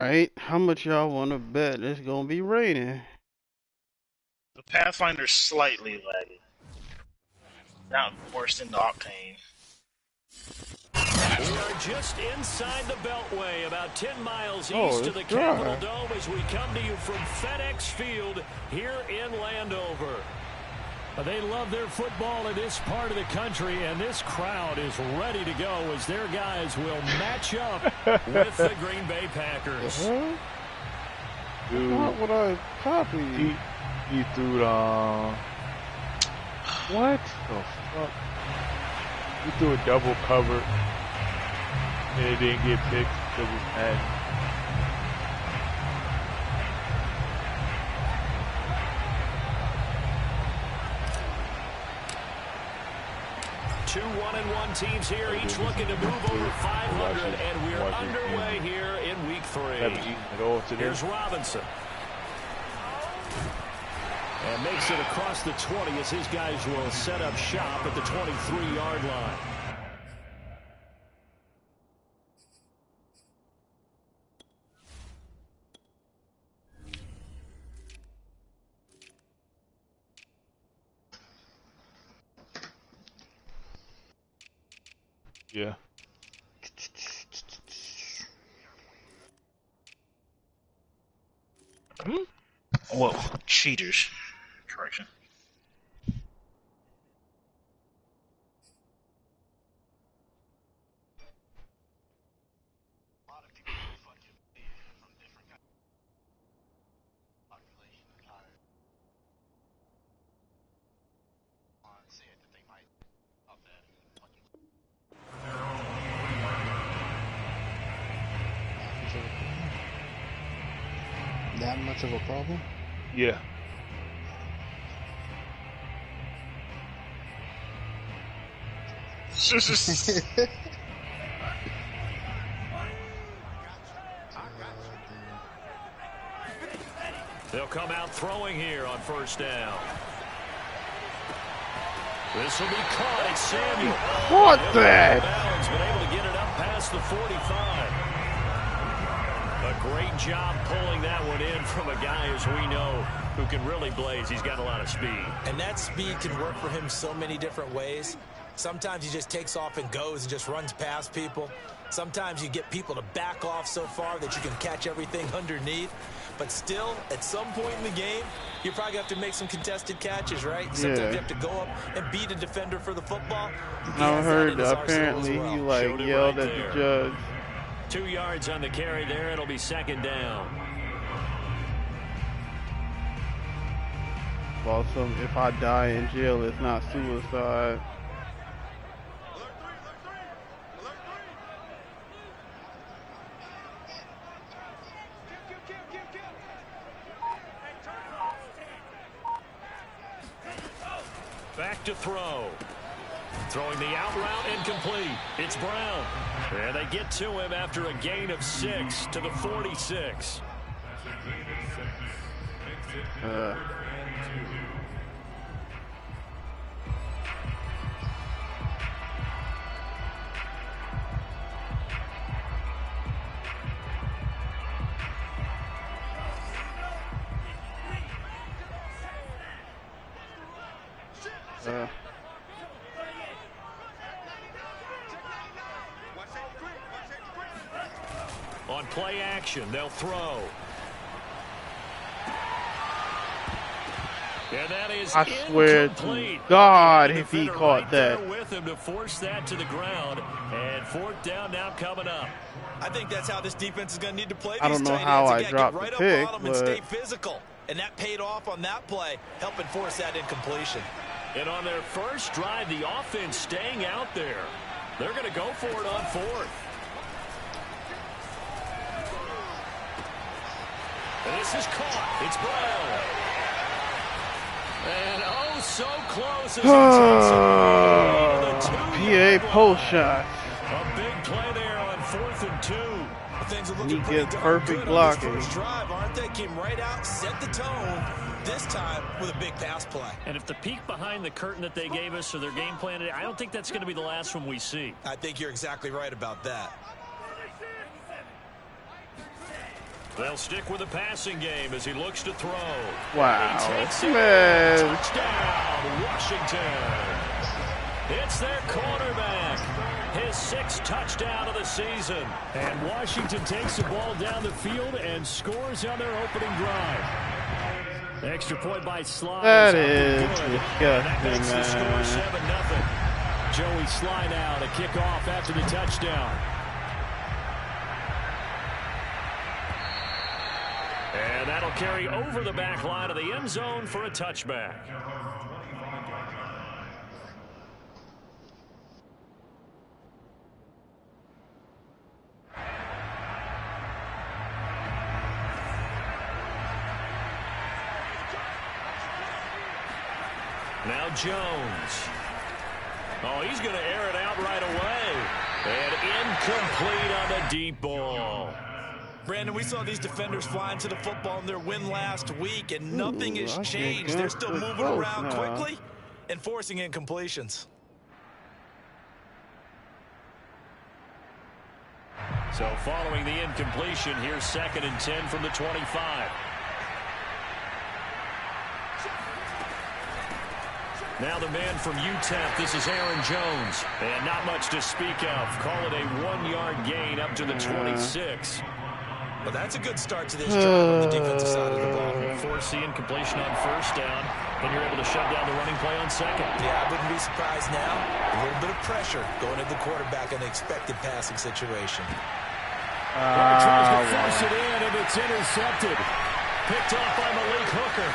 Alright, how much y'all wanna bet it's gonna be raining? The Pathfinder's slightly laggy. Not worse than the Octane. We are just inside the Beltway, about 10 miles east of the Capitol Dome as we come to you from FedEx Field here in Landover. They love their football in this part of the country, and this crowd is ready to go as their guys will match up with the Green Bay Packers. Dude, not what I copied. He threw the... What the fuck? He threw a double cover, and it didn't get picked because it's Madden. 2 1-1 teams here, each looking to move over 500, and we're underway here in week 3. Here's Robinson. And makes it across the 20 as his guys will set up shop at the 23-yard line. Yeah. Whoa, cheaters. Correction. That much of a problem? Yeah. They'll come out throwing here on first down. This will be caught. It's Samuel. What that? Been able to get it up past the 45. A great job pulling that one in from a guy, as we know, who can really blaze. He's got a lot of speed. And that speed can work for him so many different ways. Sometimes he just takes off and goes and just runs past people. Sometimes you get people to back off so far that you can catch everything underneath. But still, at some point in the game, you probably have to make some contested catches, right? Sometimes you have to go up and beat a defender for the football. I heard apparently he like yelled at the judge. 2 yards on the carry there. It'll be second down. Also, if I die in jail, it's not suicide. Back to throw. Throwing the out route incomplete. It's Brown. And they get to him after a gain of 6 to the 46. On play action, they'll throw. And that is I swear to God, if he caught that. With him to force that to the ground. And fourth down now coming up. I think that's how this defense is going to need to play. I don't know how I dropped the pick, and stay physical. And that paid off on that play, helping force that incompletion. And on their first drive, the offense staying out there. They're going to go for it on fourth. And this is caught. It's Brown. And oh, so close as PA post shot. A big play there on 4th and 2. Things are He looking gets perfect blocking. First drive, aren't they? Came right out, set the tone. This time with a big pass play. And if the peek behind the curtain that they gave us or their game plan, I don't think that's going to be the last one we see. I think you're exactly right about that. They'll stick with the passing game as he looks to throw. Wow, He takes it. man. Touchdown, Washington. It's their quarterback. His 6th touchdown of the season. And Washington takes the ball down the field and scores on their opening drive. Extra point by Sly. That is disgusting, that makes the score man. 7-0. Joey Sly now to kick off after the touchdown. And that'll carry over the back line of the end zone for a touchback. Now Jones. Oh, he's going to air it out right away. And incomplete on the deep ball. Brandon, we saw these defenders flying to the football in their win last week, and nothing has changed. They're still moving around quickly and forcing incompletions. So following the incompletion, here's 2nd and 10 from the 25. Now the man from UTEP, this is Aaron Jones. And not much to speak of. Call it a 1-yard gain up to the 26. Well, that's a good start to this drive on the defensive side of the ball. Force the incompletion on 1st down, and you're able to shut down the running play on 2nd. Yeah, I wouldn't be surprised now. A little bit of pressure going at the quarterback in an expected passing situation. Tries to force it in, and it's intercepted. Picked off by Malik Hooker.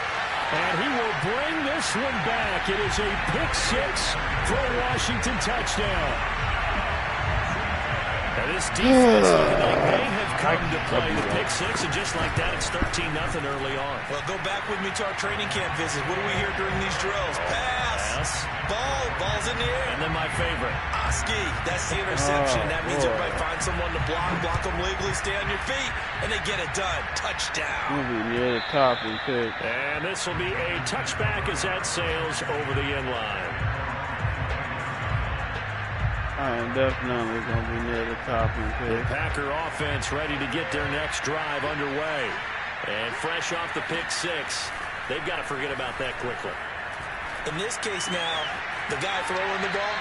And he will bring this one back. It is a pick 6 for a Washington touchdown. Now this defense looking like they have come to play the pick 6, and just like that, it's 13-0 early on. Well, go back with me to our training camp visit. What do we hear during these drills? Pass. Ball's in the air. And then my favorite. Oski, that's the interception. That means everybody finds someone to block them legally, stay on your feet, and they get it done. Touchdown. We'll be near the top and pick. And this will be a touchback as that sails over the end line. I am definitely going to be near the top and The pick. Packer offense ready to get their next drive underway. And fresh off the pick 6, they've got to forget about that quickly. In this case now, the guy throwing the ball,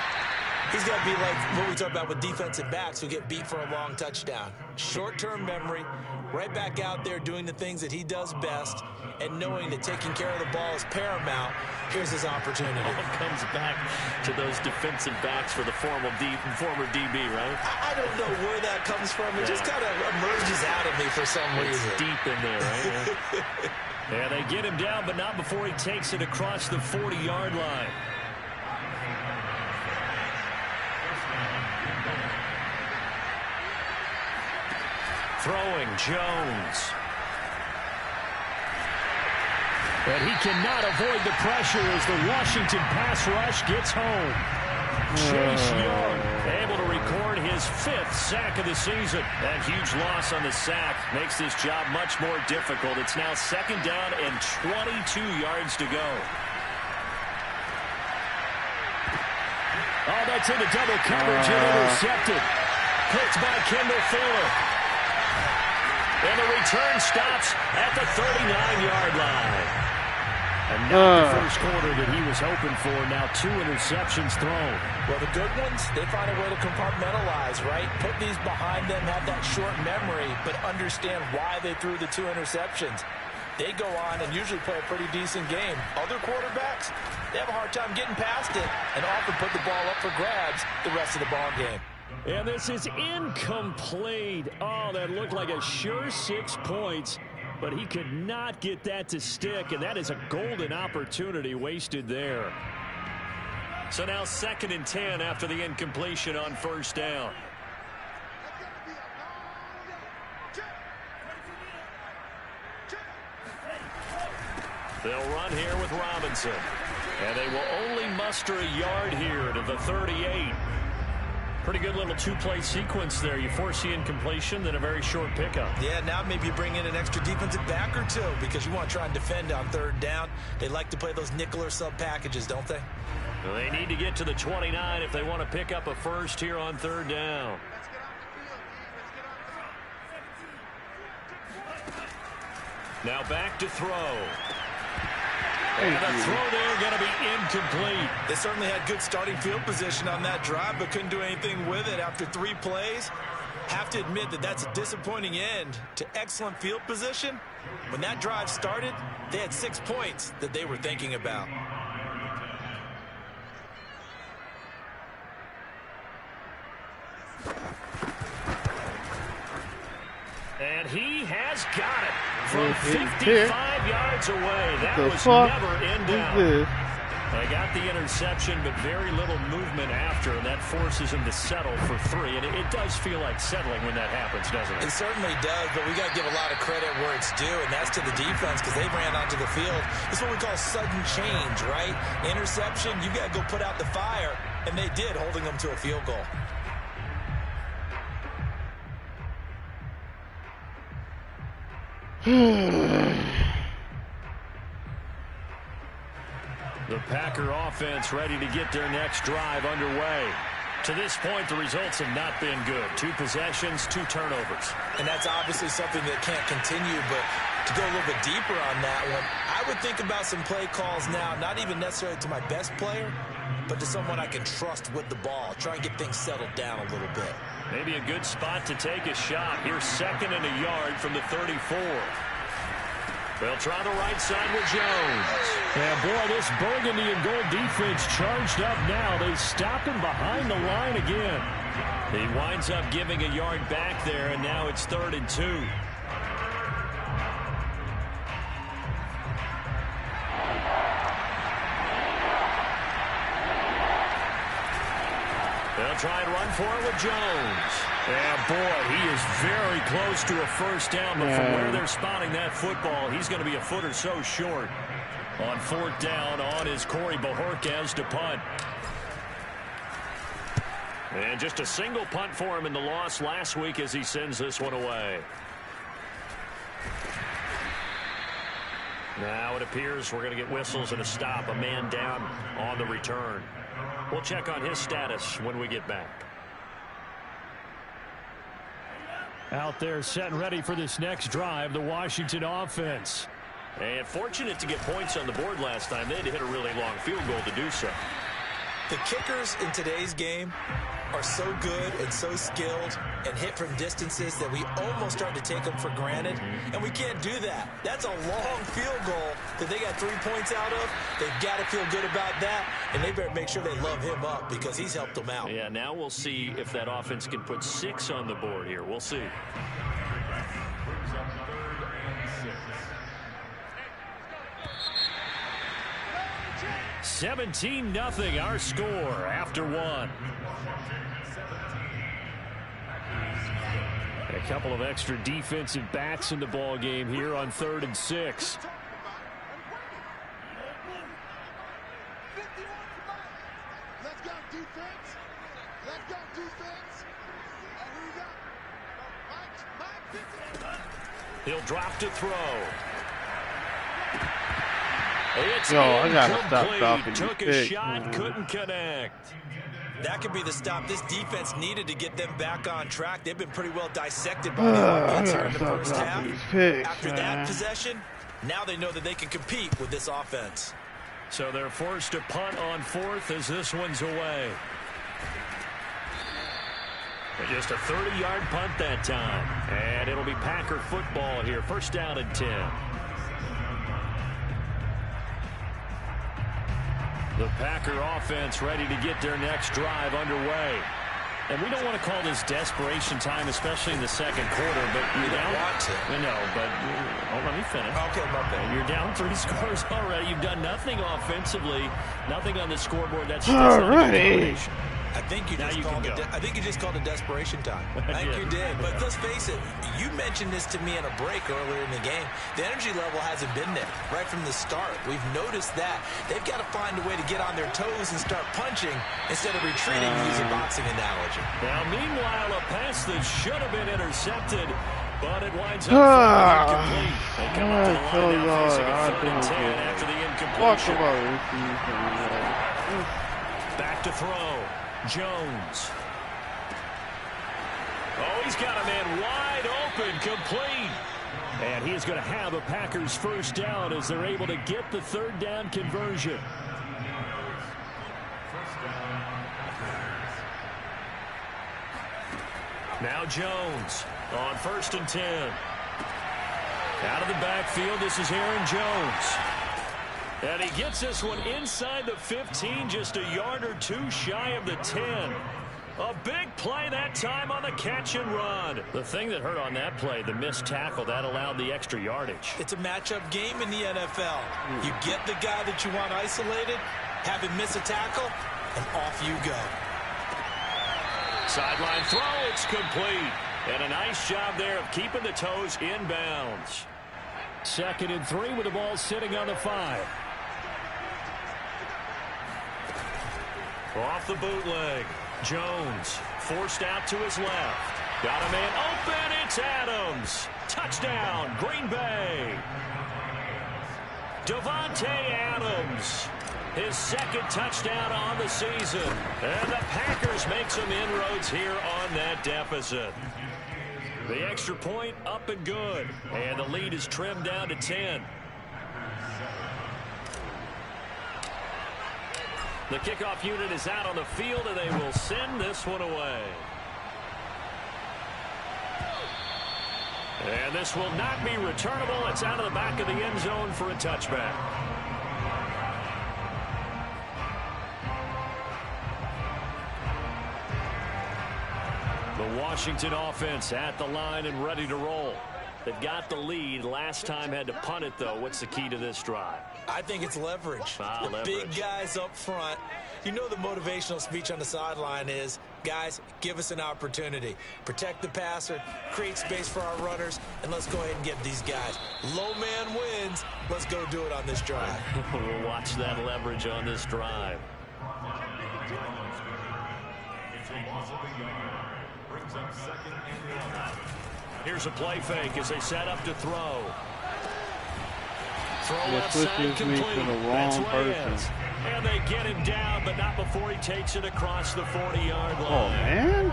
he's got to be like what we talk about with defensive backs who get beat for a long touchdown. Short-term memory, right back out there doing the things that he does best, and knowing that taking care of the ball is paramount. Here's his opportunity. It comes back to those defensive backs for the former DB, right? I don't know where that comes from. It just kind of emerges out of me for some reason. It's deep in there, right? Yeah, they get him down, but not before he takes it across the 40-yard line. Throwing Jones. But he cannot avoid the pressure as the Washington pass rush gets home. Chase Young able to record his 5th sack of the season. That huge loss on the sack makes this job much more difficult. It's now 2nd down and 22 yards to go. Oh, that's into double coverage and intercepted. Picked by Kendall Fuller. And the return stops at the 39-yard line. And not the first quarter that he was hoping for. Now 2 interceptions thrown. Well, the good ones, they find a way to compartmentalize, right? Put these behind them, have that short memory, but understand why they threw the 2 interceptions. They go on and usually play a pretty decent game. Other quarterbacks, they have a hard time getting past it and often put the ball up for grabs the rest of the ball game. And this is incomplete. Oh, that looked like a sure 6 points. But he could not get that to stick, and that is a golden opportunity wasted there. So now 2nd and 10 after the incompletion on 1st down. They'll run here with Robinson. And they will only muster a yard here to the 38. Pretty good little 2-play sequence there. You force the incompletion, then a very short pickup. Yeah, now maybe you bring in an extra defensive back or 2 because you want to try and defend on 3rd down. They like to play those nickel or sub packages, don't they? Well, they need to get to the 29 if they want to pick up a first here on 3rd down. Now back to throw. And the throw there going to be incomplete. They certainly had good starting field position on that drive, but couldn't do anything with it after 3 plays. Have to admit that that's a disappointing end to excellent field position. When that drive started, they had 6 points that they were thinking about. And he has got it from 55 yards away. That was never in doubt. They got the interception, but very little movement after, and that forces him to settle for 3. And it does feel like settling when that happens, doesn't it? It certainly does, but we got to give a lot of credit where it's due, and that's to the defense because they ran onto the field. It's what we call sudden change, right? Interception, you got to go put out the fire, and they did, holding them to a field goal. The Packer offense ready to get their next drive underway. To this point, the results have not been good. 2 possessions, 2 turnovers. And that's obviously something that can't continue, but to go a little bit deeper on that one, I would think about some play calls now, not even necessarily to my best player, but to someone I can trust with the ball. Try and get things settled down a little bit. Maybe a good spot to take a shot. Here's 2nd and a yard from the 34. They'll try the right side with Jones. Yeah, boy, this burgundy and gold defense charged up now. They stop him behind the line again. He winds up giving a yard back there, and now it's 3rd and 2. They'll try and run for it with Jones. Yeah, boy, he is very close to a first down, but from where they're spotting that football, he's going to be a foot or so short. On 4th down, on is Corey Bojorquez to punt. And just a single punt for him in the loss last week as he sends this one away. Now it appears we're going to get whistles and a stop, a man down on the return. We'll check on his status when we get back. Out there set and ready for this next drive, the Washington offense. And fortunate to get points on the board last time. They had to hit a really long field goal to do so. The kickers in today's game are so good and so skilled and hit from distances that we almost start to take them for granted, and we can't do that. That's a long field goal that they got 3 points out of. They've got to feel good about that, and they better make sure they love him up because he's helped them out. Yeah, now we'll see if that offense can put 6 on the board here. We'll see. $17-0 our score after 1. A couple of extra defensive backs in the ball game here on 3rd and 6. Let's go defense. Let's go defense. He'll drop to throw. It's I gotta stop stopping. Took a shot, couldn't connect. That could be the stop this defense needed to get them back on track. They've been pretty well dissected by the offense here in the first half. After that possession, now they know that they can compete with this offense. So they're forced to punt on 4th as this one's away. And just a 30-yard punt that time. And it'll be Packer football here. 1st down and 10. The Packer offense ready to get their next drive underway. And we don't want to call this desperation time, especially in the 2nd quarter, but you're down. Want to. No, but let me finish. Okay, my bad. You're down 3 scores already. You've done nothing offensively, nothing on the scoreboard. That's not a good combination. I think you just called it desperation time. I think you did. But let's face it, you mentioned this to me in a break earlier in the game. The energy level hasn't been there right from the start. We've noticed that. They've got to find a way to get on their toes and start punching instead of retreating, to use a boxing analogy. Now, meanwhile, a pass that should have been intercepted, but it winds up incomplete. They come up to the line now facing a 3rd and 10 after the incompletion. Back to throw. Jones. Oh, he's got a man wide open, complete. And he's going to have a Packers first down as they're able to get the third down conversion. Now Jones on 1st and 10. Out of the backfield, this is Aaron Jones. And he gets this one inside the 15, just a yard or two shy of the 10. A big play that time on the catch and run. The thing that hurt on that play, the missed tackle, that allowed the extra yardage. It's a matchup game in the NFL. You get the guy that you want isolated, have him miss a tackle, and off you go. Sideline throw, it's complete. And a nice job there of keeping the toes in bounds. 2nd and 3 with the ball sitting on the 5. Off the bootleg. Jones forced out to his left. Got a man open. It's Adams. Touchdown, Green Bay. Devontae Adams. His 2nd touchdown on the season. And the Packers make some inroads here on that deficit. The extra point up and good. And the lead is trimmed down to 10. The kickoff unit is out on the field, and they will send this one away. And this will not be returnable. It's out of the back of the end zone for a touchback. The Washington offense at the line and ready to roll. They've got the lead. Last time had to punt it, though. What's the key to this drive? I think it's leverage. The big guys up front. You know the motivational speech on the sideline is, guys, give us an opportunity. Protect the passer, create space for our runners, and let's go ahead and get these guys. Low man wins. Let's go do it on this drive. We'll watch that leverage on this drive. Here's a play fake as they set up to throw. Throw left side complete. That's Lance. And they get him down, but not before he takes it across the 40-yard line. Oh, man.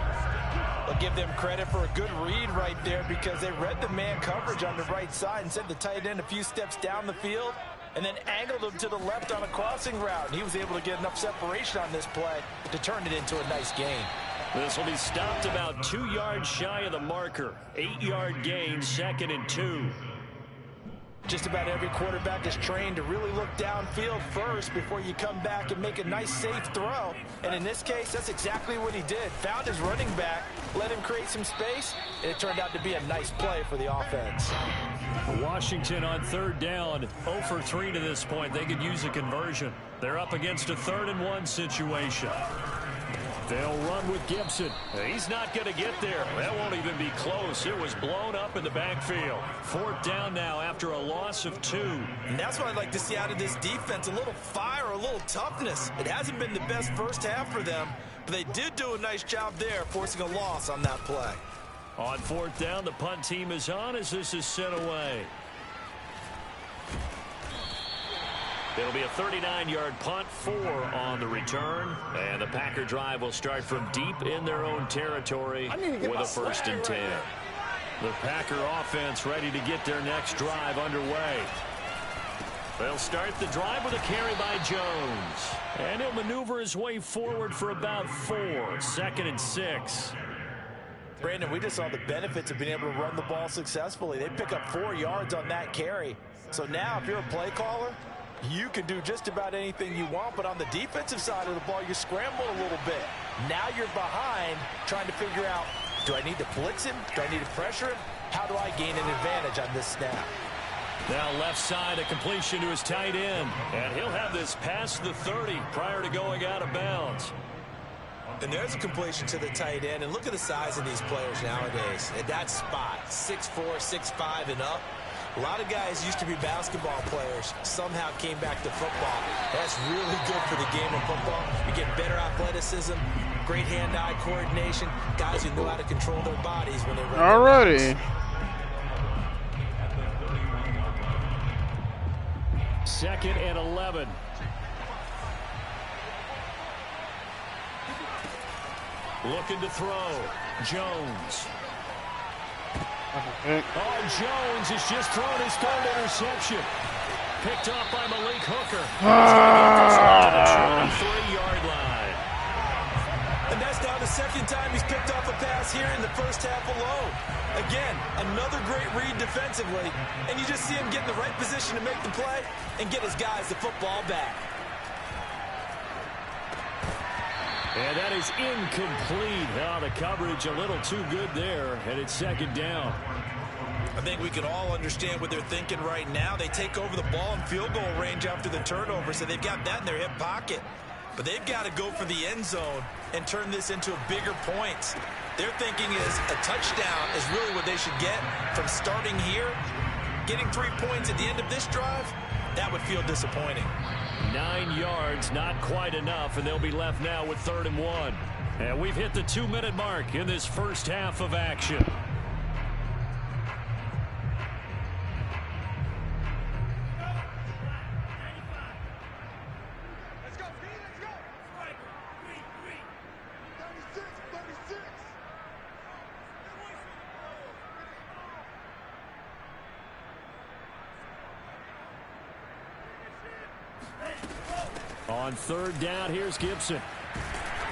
I'll give them credit for a good read right there because they read the man coverage on the right side and sent the tight end a few steps down the field and then angled him to the left on a crossing route. And he was able to get enough separation on this play to turn it into a nice gain. This will be stopped about 2 yards shy of the marker. 8-yard gain, 2nd and 2. Just about every quarterback is trained to really look downfield first before you come back and make a nice, safe throw. And in this case, that's exactly what he did. Found his running back, let him create some space, and it turned out to be a nice play for the offense. Washington on 3rd down, 0 for 3 to this point. They could use a conversion. They're up against a 3rd and 1 situation. They'll run with Gibson. He's not going to get there. That won't even be close. It was blown up in the backfield. 4th down now after a loss of 2. And that's what I'd like to see out of this defense, a little fire, a little toughness. It hasn't been the best first half for them, but they did do a nice job there, forcing a loss on that play. On 4th down, the punt team is on as this is sent away. It'll be a 39-yard punt, 4 on the return. And the Packer drive will start from deep in their own territory with a 1st and 10. The Packer offense ready to get their next drive underway. They'll start the drive with a carry by Jones. And he'll maneuver his way forward for about 4. 2nd and 6. Brandon, we just saw the benefits of being able to run the ball successfully. They pick up 4 yards on that carry. So now if you're a play caller, you can do just about anything you want, but on the defensive side of the ball, you scramble a little bit. Now you're behind trying to figure out, do I need to blitz him? Do I need to pressure him? How do I gain an advantage on this snap? Now left side, a completion to his tight end. And he'll have this past the 30 prior to going out of bounds. And there's a completion to the tight end. And look at the size of these players nowadays. At that spot, 6'4", 6'5", and up. A lot of guys used to be basketball players, somehow came back to football. That's really good for the game of football. You get better athleticism, great hand-eye coordination, guys who know how to control their bodies when they run. Alrighty. Second and 11. Looking to throw. Jones. Oh, Jones has just thrown his third interception. Picked off by Malik Hooker. To the 23-yard line. And that's now the second time he's picked off a pass here in the first half alone. Again, another great read defensively, and you just see him get in the right position to make the play and get his guys the football back. And that is incomplete. Oh, the coverage a little too good there, and it's second down. I think we can all understand what they're thinking right now. They take over the ball in field goal range after the turnover, so they've got that in their hip pocket. But they've got to go for the end zone and turn this into bigger points. Their thinking is a touchdown is really what they should get from starting here. Getting 3 points at the end of this drive, that would feel disappointing. 9 yards, not quite enough, and they'll be left now with 3rd and 1. And we've hit the 2-minute mark in this first half of action. On 3rd down, here's Gibson.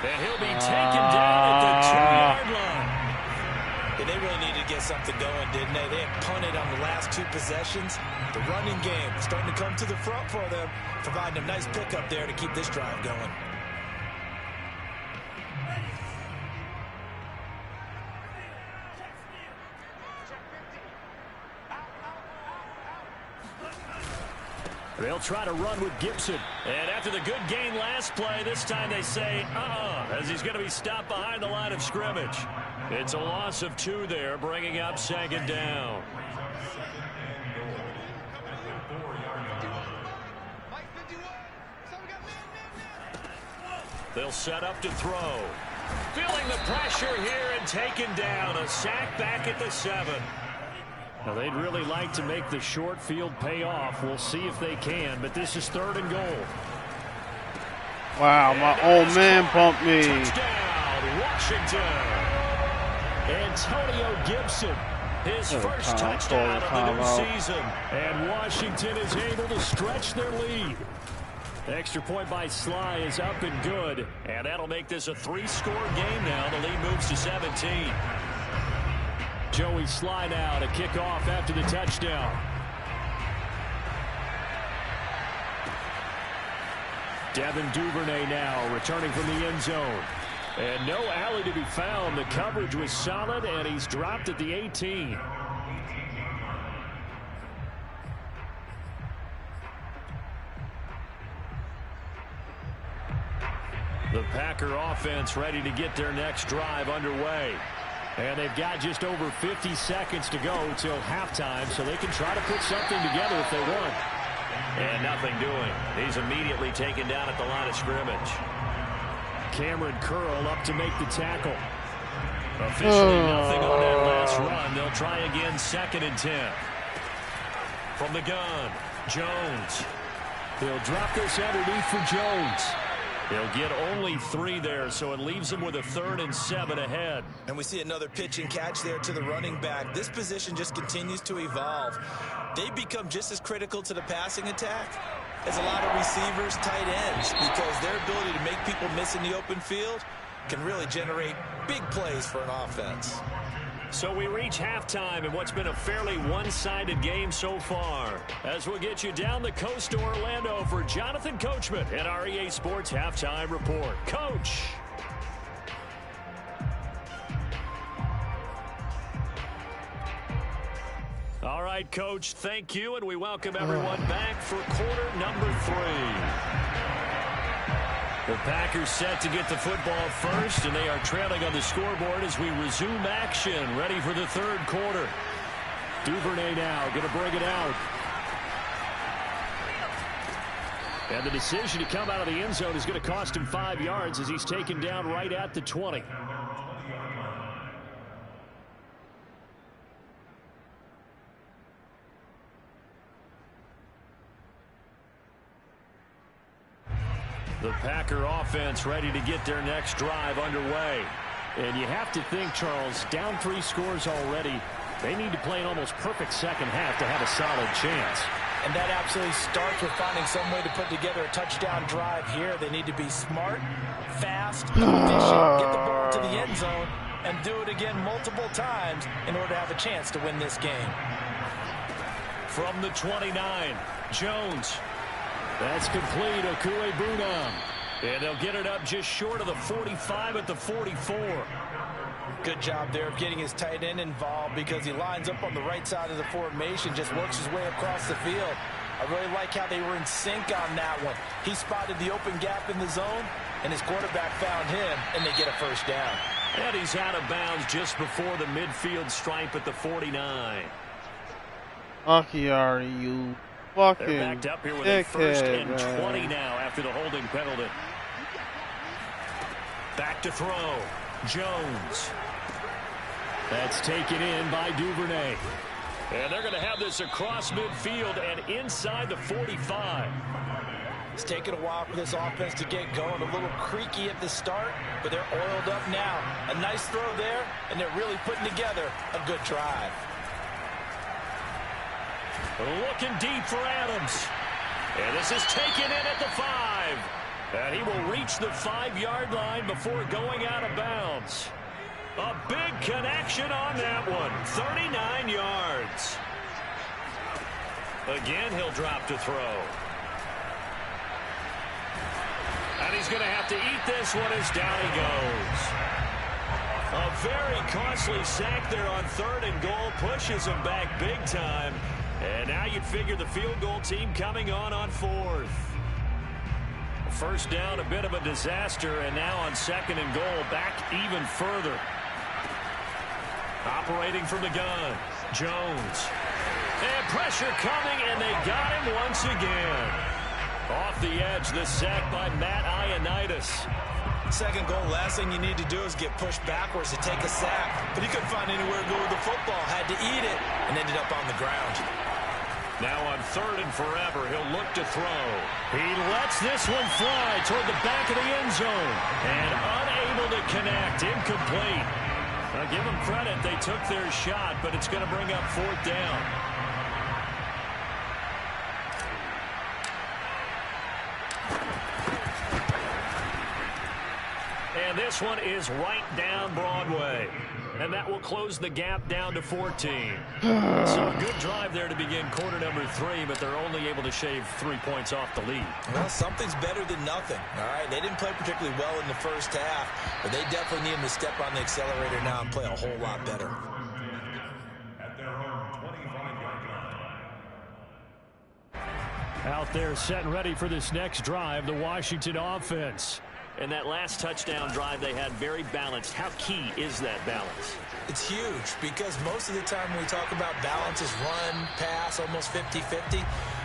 And he'll be taken down at the 2-yard line. And they really needed to get something going, didn't they? They had punted on the last 2 possessions. The running game starting to come to the front for them, providing a nice pickup there to keep this drive going. They'll try to run with Gibson. And after the good gain last play, this time they say, as he's going to be stopped behind the line of scrimmage. It's a loss of 2 there, bringing up 2nd down. They'll set up to throw. Feeling the pressure here and taken down. A sack back at the 7. Now, they'd really like to make the short field pay off. We'll see if they can, but this is 3rd and goal. Wow, my old man pumped me. Touchdown, Washington. Antonio Gibson, his first touchdown of the new season. And Washington is able to stretch their lead. The extra point by Sly is up and good, and that'll make this a 3-score game now. The lead moves to 17. Joey Sly now to kick off after the touchdown. Devin Duvernay now returning from the end zone. And no alley to be found. The coverage was solid, and he's dropped at the 18. The Packer offense ready to get their next drive underway. And they've got just over 50 seconds to go till halftime, so they can try to put something together if they want. And nothing doing. He's immediately taken down at the line of scrimmage. Cameron Curl up to make the tackle. Officially nothing on that last run. They'll try again, 2nd and 10. From the gun, Jones. They'll drop this underneath for Jones. They'll get only 3 there, so it leaves them with a 3rd and 7 ahead. And we see another pitch and catch there to the running back. This position just continues to evolve. They become just as critical to the passing attack as a lot of receivers, tight ends, because their ability to make people miss in the open field can really generate big plays for an offense. So we reach halftime in what's been a fairly one-sided game so far. As we'll get you down the coast to Orlando for Jonathan Coachman at our EA Sports Halftime Report. Coach. All right, Coach, thank you, and we welcome everyone back for quarter number 3. The Packers set to get the football first, and they are trailing on the scoreboard as we resume action, ready for the 3rd quarter. Duvernay now going to bring it out. And the decision to come out of the end zone is going to cost him 5 yards as he's taken down right at the 20. The Packer offense ready to get their next drive underway. And you have to think, Charles, down 3 scores already. They need to play an almost perfect second half to have a solid chance. And that absolutely starts with finding some way to put together a touchdown drive here. They need to be smart, fast, efficient, get the ball to the end zone, and do it again multiple times in order to have a chance to win this game. From the 29, Jones. That's complete, Okuegbunam. And they'll get it up just short of the 45 at the 44. Good job there of getting his tight end involved because he lines up on the right side of the formation, just works his way across the field. I really like how they were in sync on that one. He spotted the open gap in the zone, and his quarterback found him, and they get a first down. And he's out of bounds just before the midfield stripe at the 49. Are you fucking They're backed up here with a first and 20 now after the holding penalty. Back to throw. Jones. That's taken in by Duvernay. And they're going to have this across midfield and inside the 45. It's taken a while for this offense to get going. A little creaky at the start, but they're oiled up now. A nice throw there, and they're really putting together a good drive. Looking deep for Adams. And this is taken in at the 5. And he will reach the 5-yard line before going out of bounds. A big connection on that one. 39 yards. Again, he'll drop to throw. And he's going to have to eat this one as down he goes. A very costly sack there on 3rd and goal. Pushes him back big time. And now you'd figure the field goal team coming on 4th. First down, a bit of a disaster, and now on 2nd and goal, back even further. Operating from the gun, Jones. And pressure coming, and they got him once again. Off the edge, the sack by Matt Ioannidis. 2nd goal, last thing you need to do is get pushed backwards to take a sack. But he couldn't find anywhere to go with the football, had to eat it, and ended up on the ground. Now on 3rd and forever, he'll look to throw. He lets this one fly toward the back of the end zone. And unable to connect, incomplete. Now give them credit, they took their shot, but it's going to bring up 4th down. And this one is right down Broadway. And that will close the gap down to 14. So a good drive there to begin quarter number 3, but they're only able to shave 3 points off the lead. Well, something's better than nothing. All right, they didn't play particularly well in the first half, but they definitely need them to step on the accelerator now and play a whole lot better. Out there set and ready for this next drive, the Washington offense. And that last touchdown drive they had very balanced. How key is that balance? It's huge because most of the time when we talk about balance is run, pass, almost 50-50.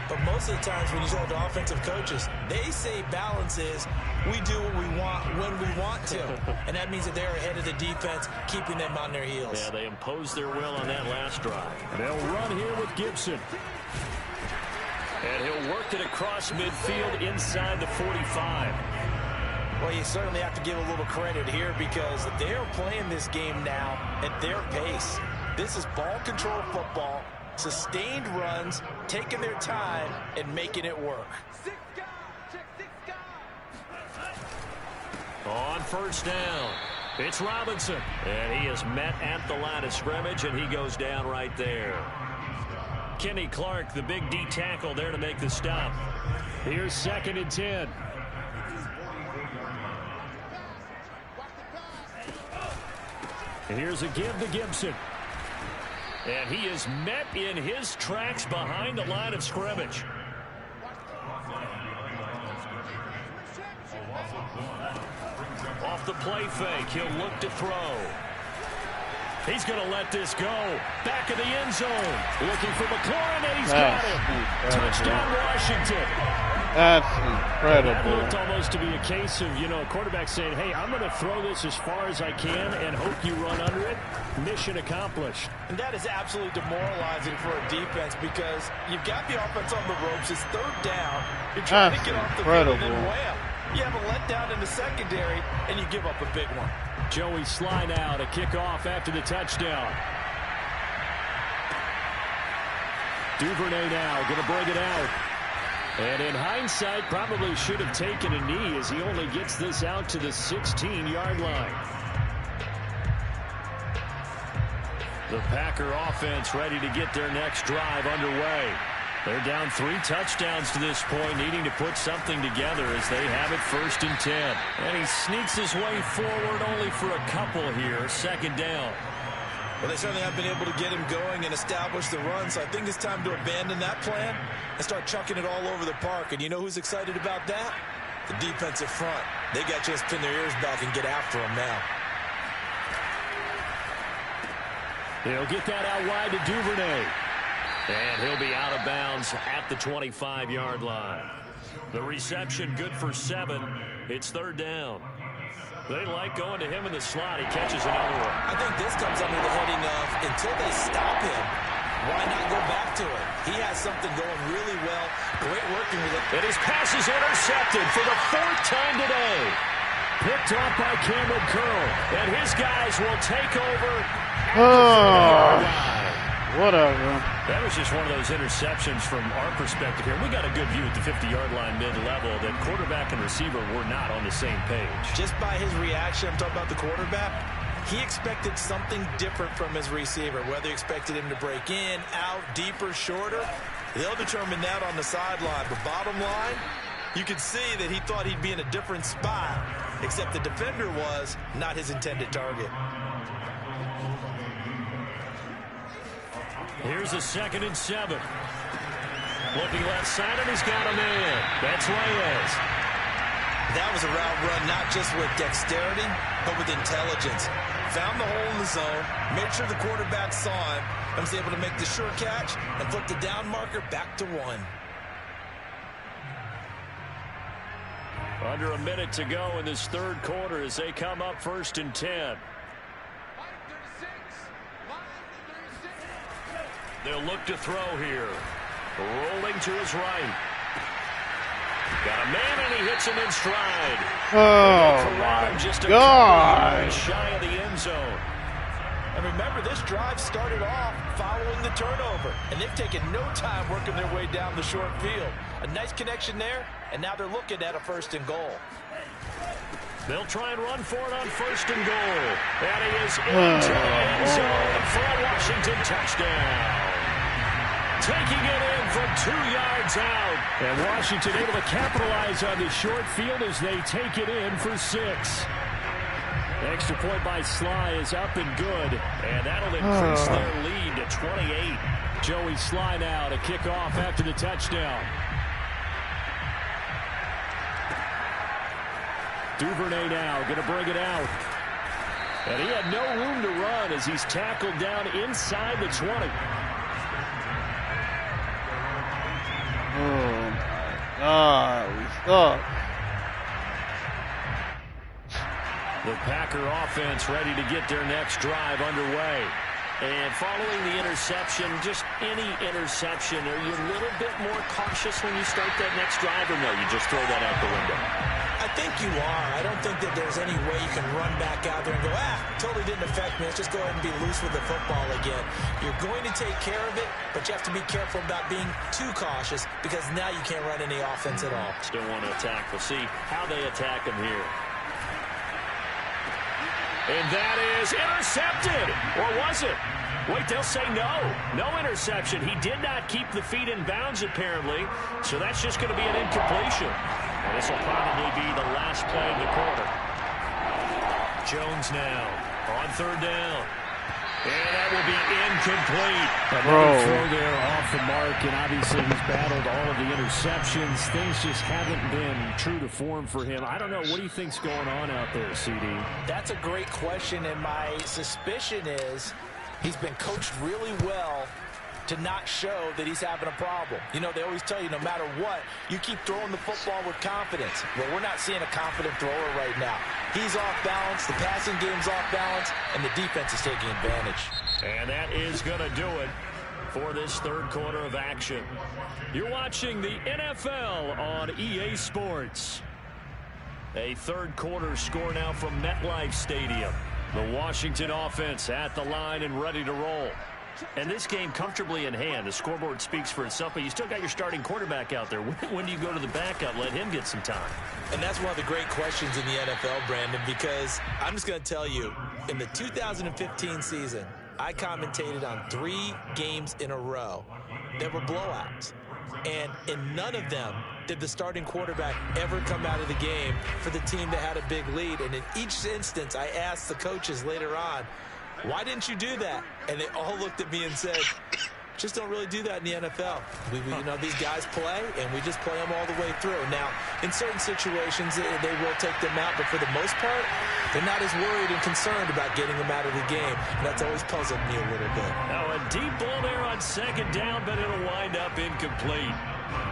But most of the times when you talk to offensive coaches, they say balance is we do what we want when we want to. And that means that they're ahead of the defense, keeping them on their heels. Yeah, they imposed their will on that last drive. They'll run here with Gibson. And he'll work it across midfield inside the 45. Well, you certainly have to give a little credit here because they're playing this game now at their pace. This is ball control football, sustained runs, taking their time, and making it work. On 1st down, it's Robinson. And he is met at the line of scrimmage, and he goes down right there. Kenny Clark, the big D tackle there to make the stop. Here's 2nd and 10. And here's a give to Gibson. And he is met in his tracks behind the line of scrimmage. Off the play fake, he'll look to throw. He's going to let this go. Back of the end zone. Looking for McLaurin, and he's got him. Touchdown, Washington. That's incredible. That looked almost to be a case of, a quarterback saying, hey, I'm going to throw this as far as I can and hope you run under it. Mission accomplished. And that is absolutely demoralizing for a defense because you've got the offense on the ropes. It's 3rd down. You're trying to get off the field and then wham. You have a letdown in the secondary, and you give up a big one. Joey Slye now to kick off after the touchdown. Duvernay now going to bring it out. And in hindsight, probably should have taken a knee as he only gets this out to the 16-yard line. The Packer offense ready to get their next drive underway. They're down 3 touchdowns to this point, needing to put something together as they have it 1st and 10. And he sneaks his way forward only for a couple here. 2nd down. Well, they certainly have been able to get him going and establish the run, so I think it's time to abandon that plan and start chucking it all over the park. And you know who's excited about that? The defensive front. They got a chance to pin their ears back and get after him now. He'll get that out wide to Duvernay. And he'll be out of bounds at the 25-yard line. The reception good for 7. It's 3rd down. They like going to him in the slot. He catches another one. I think this comes under the heading of until they stop him, why not go back to it? He has something going really well. Great working with it. And his pass is intercepted for the 4th time today. Picked off by Cameron Curl. And his guys will take over at the 40-yard line. Whatever. That was just one of those interceptions from our perspective here. We got a good view at the 50-yard line mid-level that quarterback and receiver were not on the same page. Just by his reaction, I'm talking about the quarterback, he expected something different from his receiver. Whether he expected him to break in, out, deeper, shorter, they'll determine that on the sideline. But bottom line, you could see that he thought he'd be in a different spot, except the defender was not his intended target. Here's a 2nd and 7. Looking left side, and he's got a man. That's Reyes. That was a route run not just with dexterity, but with intelligence. Found the hole in the zone, made sure the quarterback saw him, and was able to make the sure catch and flip the down marker back to 1. Under a minute to go in this 3rd quarter as they come up 1st and 10. They'll look to throw here. Rolling to his right. Got a man, and he hits him in stride. Oh, my just God. Shy of the end zone. And remember, this drive started off following the turnover, and they've taken no time working their way down the short field. A nice connection there, and now they're looking at a 1st and goal. They'll try and run for it on 1st and goal. And he is into the end zone for a Washington touchdown. Taking it in from 2 yards out. And Washington able to capitalize on the short field as they take it in for 6. Extra point by Sly is up and good. And that'll increase their lead to 28. Joey Sly now to kick off after the touchdown. Duvernay now going to bring it out. And he had no room to run as he's tackled down inside the 20. Oh, my God. We suck. The Packer offense ready to get their next drive underway. And following the interception, just any interception, are you a little bit more cautious when you start that next drive, or no, you just throw that out the window? I think you are. I don't think that there's any way you can run back out there and go, totally didn't affect me. Let's just go ahead and be loose with the football again. You're going to take care of it, but you have to be careful about being too cautious because now you can't run any offense at all. Still want to attack. We'll see how they attack him here. And that is intercepted. Or was it? Wait, they'll say no. No interception. He did not keep the feet in bounds, apparently. So that's just going to be an incompletion. And this will probably be the last play of the quarter. Jones now on 3rd down. And that will be incomplete. Another throw there off the mark, and obviously he's battled all of the interceptions. Things just haven't been true to form for him. I don't know. What do you think's going on out there, CD? That's a great question, and my suspicion is he's been coached really well to not show that he's having a problem. You know, they always tell you no matter what, you keep throwing the football with confidence. Well, we're not seeing a confident thrower right now. He's off balance, the passing game's off balance, and the defense is taking advantage. And that is going to do it for this 3rd quarter of action. You're watching the NFL on EA Sports. A 3rd quarter score now from MetLife Stadium. The Washington offense at the line and ready to roll. And this game comfortably in hand. The scoreboard speaks for itself, but you still got your starting quarterback out there. When do you go to the backup, let him get some time? And that's one of the great questions in the NFL, Brandon, because I'm just going to tell you, in the 2015 season, I commentated on 3 games in a row that were blowouts. And in none of them did the starting quarterback ever come out of the game for the team that had a big lead. And in each instance, I asked the coaches later on, why didn't you do that? And they all looked at me and said, just don't really do that in the NFL. You know, these guys play, and we just play them all the way through. Now, in certain situations, they will take them out, but for the most part, they're not as worried and concerned about getting them out of the game. And that's always puzzled me a little bit. Now, a deep ball there on second down, but it'll wind up incomplete.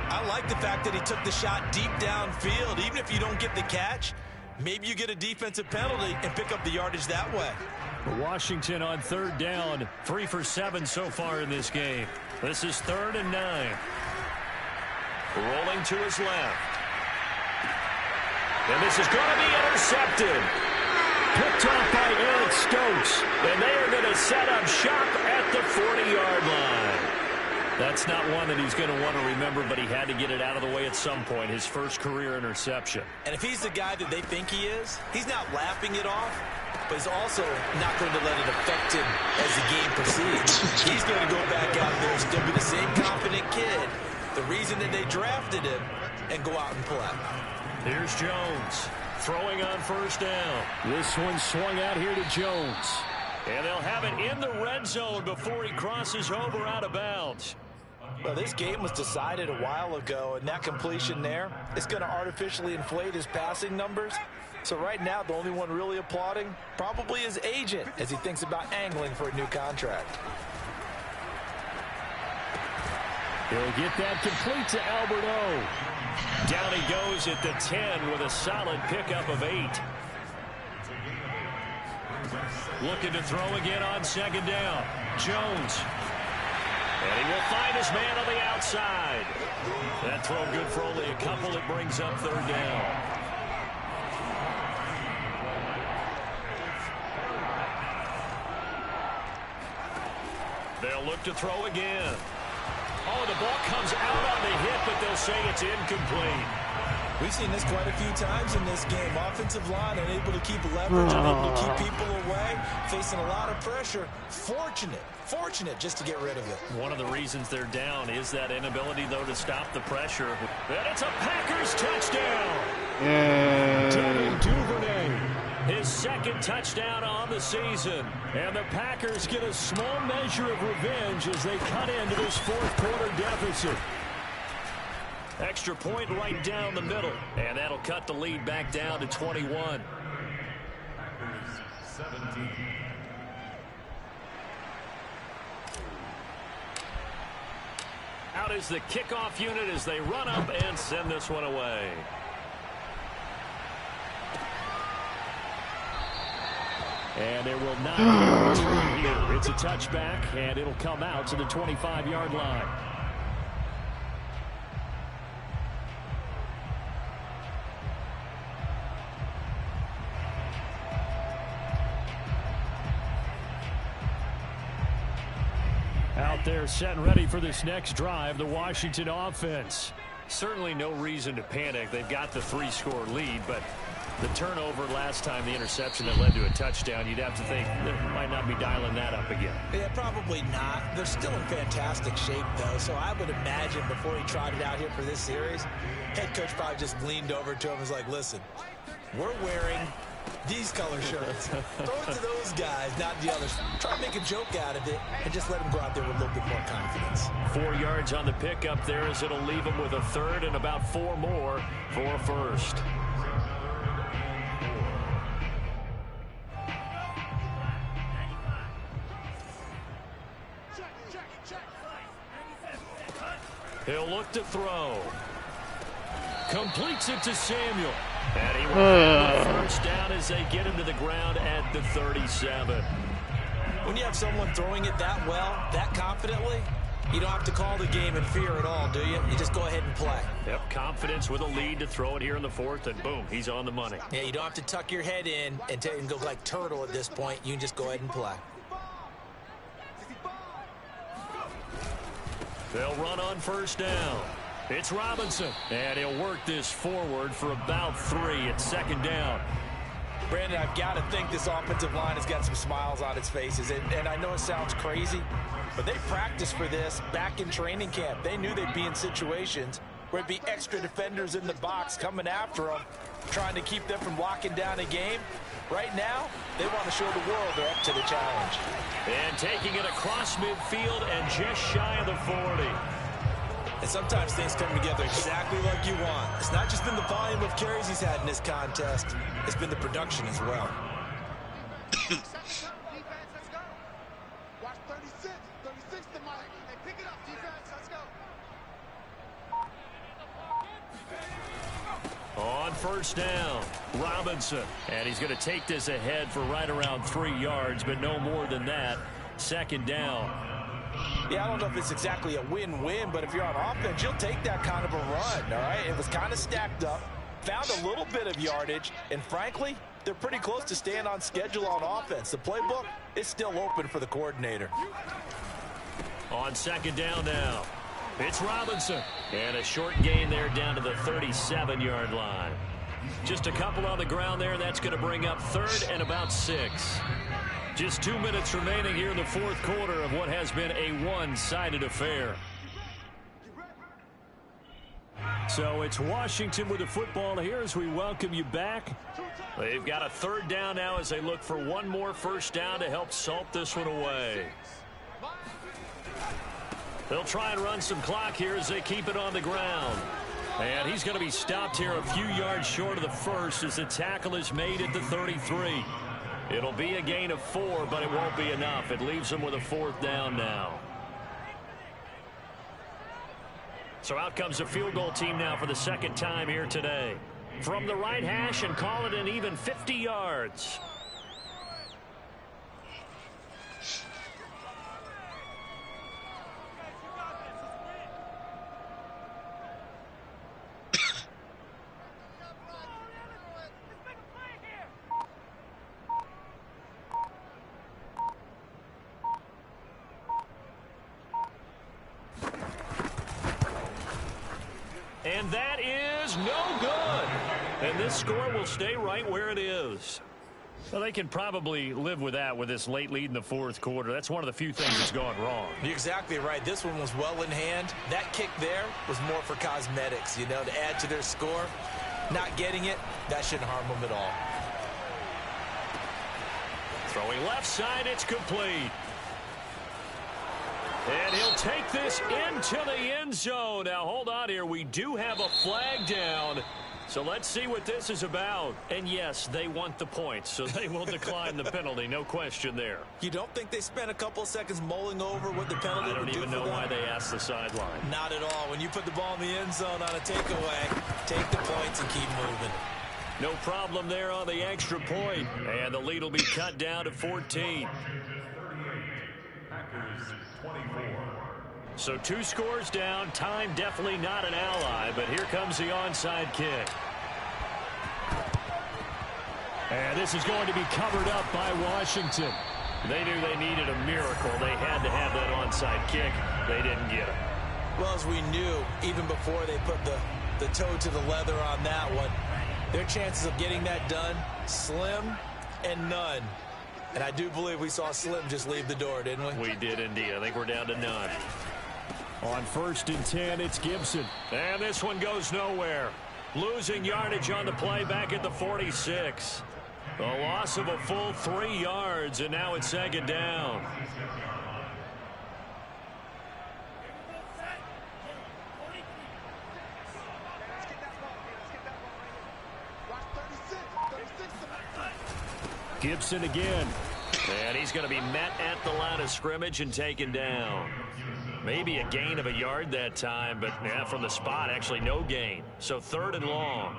I like the fact that he took the shot deep downfield. Even if you don't get the catch, maybe you get a defensive penalty and pick up the yardage that way. Washington on third down, 3 for 7 so far in this game. This is 3rd and 9. Rolling to his left. And this is going to be intercepted. Picked off by Eric Stokes. And they are going to set up shop at the 40-yard line. That's not one that he's going to want to remember, but he had to get it out of the way at some point, his first career interception. And if he's the guy that they think he is, he's not laughing it off, but he's also not going to let it affect him as the game proceeds. He's going to go back out there and still be the same confident kid, the reason that they drafted him, and go out and play. Here's Jones throwing on first down. This one swung out here to Jones. And they'll have it in the red zone before he crosses over out of bounds. Well, this game was decided a while ago, and that completion there is going to artificially inflate his passing numbers. So right now, the only one really applauding probably his agent as he thinks about angling for a new contract. He'll get that complete to Albert O. Down he goes at the 10 with a solid pickup of 8. Looking to throw again on second down. Jones. And he will find his man on the outside. That throw good for only a couple. It brings up third down. They'll look to throw again. Oh, the ball comes out on the hit, but they'll say it's incomplete. We've seen this quite a few times in this game. Offensive line unable to keep leverage, unable to keep people away, facing a lot of pressure. Fortunate just to get rid of it. One of the reasons they're down is that inability, though, to stop the pressure. And it's a Packers touchdown. Devin Duvernay, his second touchdown on the season. And the Packers get a small measure of revenge as they cut into this fourth quarter deficit. Extra point right down the middle. And that'll cut the lead back down to 21. Out is the kickoff unit as they run up and send this one away. And there will not be a return here. It's a touchback, and it'll come out to the 25-yard line. Out there set and ready for this next drive, the Washington offense. Certainly no reason to panic. They've got the 3-score lead, but the turnover last time, the interception that led to a touchdown, you'd have to think they might not be dialing that up again. Yeah, probably not. They're still in fantastic shape, though, so I would imagine before he trotted out here for this series, head coach probably just leaned over to him and was like, listen, we're wearing these color shirts. Throw it to those guys, not the others. Try to make a joke out of it and just let them go out there with a little bit more confidence. 4 yards on the pickup there as it'll leave them with a third and about 4 more for a first. He'll look to throw. Completes it to Samuel. And he will have the first down as they get into the ground at the 37. When you have someone throwing it that well, that confidently, you don't have to call the game in fear at all, do you? You just go ahead and play. Yep, confidence with a lead to throw it here in the fourth, and boom, he's on the money. Yeah, you don't have to tuck your head in and go like turtle at this point. You can just go ahead and play. They'll run on first down. It's Robinson, and he'll work this forward for about 3 at second down. Brandon, I've got to think this offensive line has got some smiles on its faces. And I know it sounds crazy, but they practiced for this back in training camp. They knew they'd be in situations where it'd be extra defenders in the box coming after them, trying to keep them from locking down a game. Right now, they want to show the world they're up to the challenge. And taking it across midfield and just shy of the 40. And sometimes things come together exactly like you want. It's not just been the volume of carries he's had in this contest. It's been the production as well. Defense, let's go. Watch 36. 36 to Mike. Hey, pick it up, defense. Let's go. On first down, Robinson. And he's going to take this ahead for right around 3 yards, but no more than that. Second down. Yeah, I don't know if it's exactly a win-win, but if you're on offense, you'll take that kind of a run, all right? It was kind of stacked up, found a little bit of yardage, and frankly, they're pretty close to staying on schedule on offense. The playbook is still open for the coordinator. On second down now, it's Robinson. And a short gain there down to the 37-yard line. Just a couple on the ground there. That's going to bring up 3rd and about 6. Just 2 minutes remaining here in the fourth quarter of what has been a one-sided affair. So it's Washington with the football here as we welcome you back. They've got a 3rd down now as they look for one more first down to help salt this one away. They'll try and run some clock here as they keep it on the ground. And he's going to be stopped here a few yards short of the first as the tackle is made at the 33. It'll be a gain of 4, but it won't be enough. It leaves them with a 4th down now. So out comes the field goal team now for the second time here today. From the right hash and call it an even 50 yards. And that is no good. And this score will stay right where it is. Well, they can probably live with that with this late lead in the fourth quarter. That's one of the few things that's gone wrong. You're exactly right. This one was well in hand. That kick there was more for cosmetics, you know, to add to their score. Not getting it, that shouldn't harm them at all. Throwing left side, it's complete. And he'll take this into the end zone. Now, hold on here. We do have a flag down. So let's see what this is about. And, yes, they want the points, so they will decline the penalty. No question there. You don't think they spent a couple of seconds mulling over what the penalty would do? I don't even know why they asked the sideline. Not at all. When you put the ball in the end zone on a takeaway, take the points and keep moving. No problem there on the extra point. And the lead will be cut down to 14. So 2 scores down. Time definitely not an ally, but here comes the onside kick. And this is going to be covered up by Washington. They knew they needed a miracle. They had to have that onside kick. They didn't get it. Well, as we knew, even before they put the toe to the leather on that one, their chances of getting that done, slim and none. And I do believe we saw Slim just leave the door, didn't we? We did indeed. I think we're down to none. On 1st and 10, it's Gibson. And this one goes nowhere. Losing yardage on the play back at the 46. A loss of a full 3 yards, and now it's 2nd down. Gibson again. And he's going to be met at the line of scrimmage and taken down. Maybe a gain of a yard that time, but yeah, from the spot, actually no gain. So 3rd and long.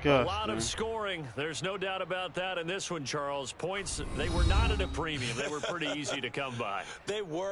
A lot of scoring. There's no doubt about that in this one, Charles. Points, they were not at a premium. They were pretty easy to come by. They were.